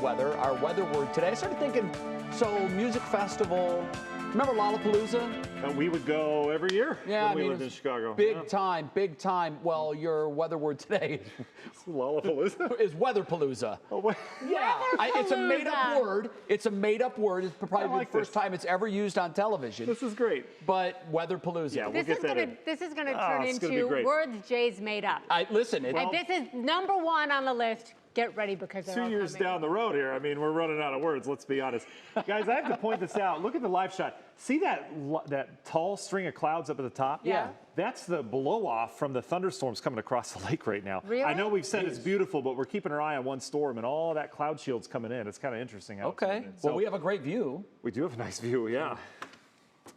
Weather, our weather word today. I started thinking, so music festival, remember Lollapalooza? We would go every year when we lived in Chicago. Big time, big time. Well, your weather word today Lollapalooza? is Weatherpalooza. Oh, yeah, it's a made-up word. It's a made-up word. It's probably the first time it's ever used on television. This is great. But Weatherpalooza. Yeah, we'll get that in. This is going to turn into words Jay's made up. Listen. And this is #1 on the list. Get ready because they're 2 years down the road here. I mean, we're running out of words, let's be honest. Guys, I have to point this out. Look at the live shot. See that tall string of clouds up at the top? Yeah. That's the blow-off from the thunderstorms coming across the lake right now. Really? I know we've said it's beautiful, but we're keeping our eye on one storm, and all that cloud shield's coming in. It's kind of interesting how it's coming in. Well, we have a great view. We do have a nice view, yeah.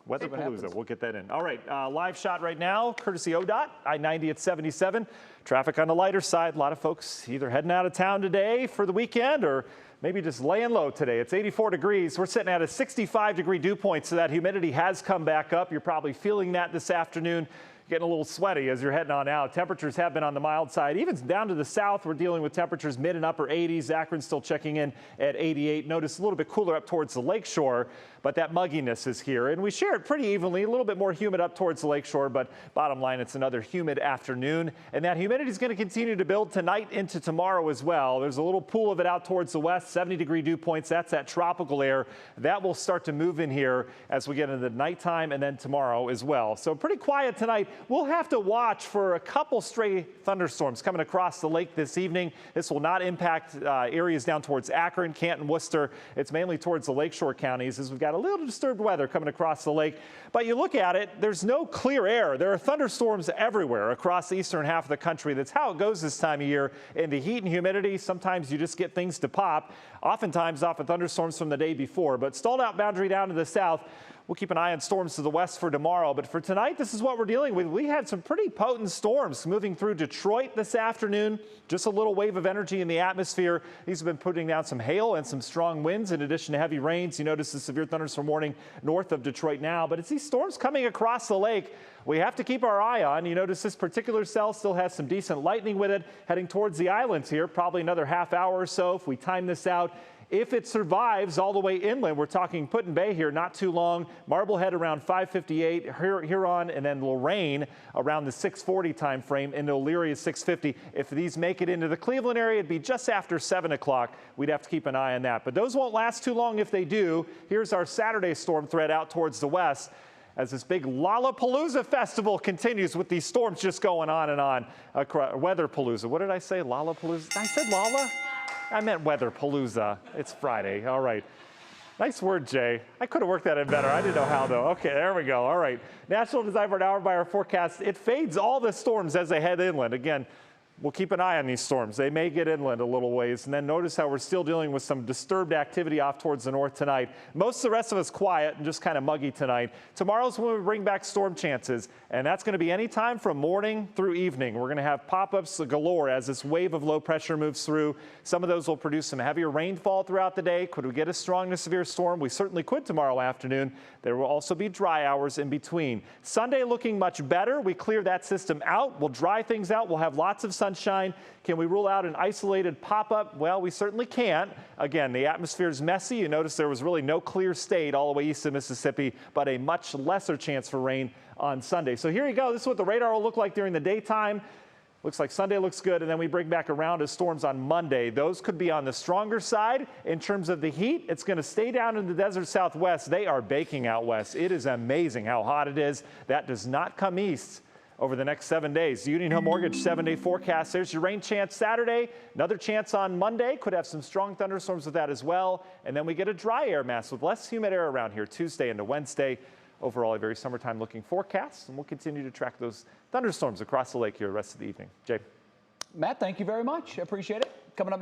Weatherpalooza, we'll get that in. All right, live shot right now, courtesy ODOT, I-90 at 77. Traffic on the lighter side. A lot of folks either heading out of town today for the weekend or maybe just laying low today. It's 84 degrees. We're sitting at a 65-degree dew point, so that humidity has come back up. You're probably feeling that this afternoon. Getting a little sweaty as you're heading on out. Temperatures have been on the mild side. Even down to the south, we're dealing with temperatures mid and upper 80s. Akron's still checking in at 88. Notice a little bit cooler up towards the lakeshore, but that mugginess is here. And we share it pretty evenly, a little bit more humid up towards the lakeshore, but bottom line, it's another humid afternoon. And that humidity is going to continue to build tonight into tomorrow as well. There's a little pool of it out towards the west, 70-degree dew points. That's that tropical air. That will start to move in here as we get into the nighttime and then tomorrow as well. So pretty quiet tonight. We'll have to watch for a couple stray thunderstorms coming across the lake this evening. This will not impact areas down towards Akron, Canton, Worcester. It's mainly towards the lakeshore counties as we've got a little disturbed weather coming across the lake. But you look at it, there's no clear air. There are thunderstorms everywhere across the eastern half of the country. That's how it goes this time of year. In the heat and humidity, sometimes you just get things to pop, oftentimes off of thunderstorms from the day before. But stalled out boundary down to the south. We'll keep an eye on storms to the west for tomorrow. But for tonight, this is what we're dealing with. We had some pretty potent storms moving through Detroit this afternoon. Just a little wave of energy in the atmosphere. These have been putting down some hail and some strong winds in addition to heavy rains. You notice the severe thunderstorm warning north of Detroit now. But it's these storms coming across the lake we have to keep our eye on. You notice this particular cell still has some decent lightning with it heading towards the islands here. Probably another half hour or so if we time this out. If it survives all the way inland, we're talking Put-in Bay here, not too long. Marblehead around 5:58, Huron, and then Lorraine around the 6:40 time frame, into Elyria 6:50. If these make it into the Cleveland area, it'd be just after 7 o'clock. We'd have to keep an eye on that. But those won't last too long if they do. Here's our Saturday storm threat out towards the west as this big Lollapalooza festival continues with these storms just going on and on. Weatherpalooza. What did I say? Lollapalooza? I said Lolla? I meant Weatherpalooza. It's Friday. All right. Nice word, Jay. I could have worked that in better. I didn't know how, though. Okay, there we go. All right. National Design for an Hour by our forecast. It fades all the storms as they head inland. Again, we'll keep an eye on these storms. They may get inland a little ways. And then notice how we're still dealing with some disturbed activity off towards the north tonight. Most of the rest of us quiet and just kind of muggy tonight. Tomorrow's when we bring back storm chances. And that's going to be any time from morning through evening. We're going to have pop-ups galore as this wave of low pressure moves through. Some of those will produce some heavier rainfall throughout the day. Could we get a strong to severe storm? We certainly could tomorrow afternoon. There will also be dry hours in between. Sunday looking much better. We clear that system out. We'll dry things out. We'll have lots of sunshine. Can we rule out an isolated pop-up? Well, we certainly can't. Again, the atmosphere is messy. You notice there was really no clear state all the way east of Mississippi, but a much lesser chance for rain on Sunday. So here you go. This is what the radar will look like during the daytime. Looks like Sunday looks good, and then we bring back around as storms on Monday. Those could be on the stronger side. In terms of the heat, it's going to stay down in the desert southwest. They are baking out west. It is amazing how hot it is. That does not come east over the next 7 days. Union Hill Mortgage 7-day forecast. There's your rain chance Saturday. Another chance on Monday. Could have some strong thunderstorms with that as well. And then we get a dry air mass with less humid air around here Tuesday into Wednesday. Overall, a very summertime looking forecast, and we'll continue to track those thunderstorms across the lake here the rest of the evening. Jay. Matt, thank you very much. I appreciate it. Coming up next.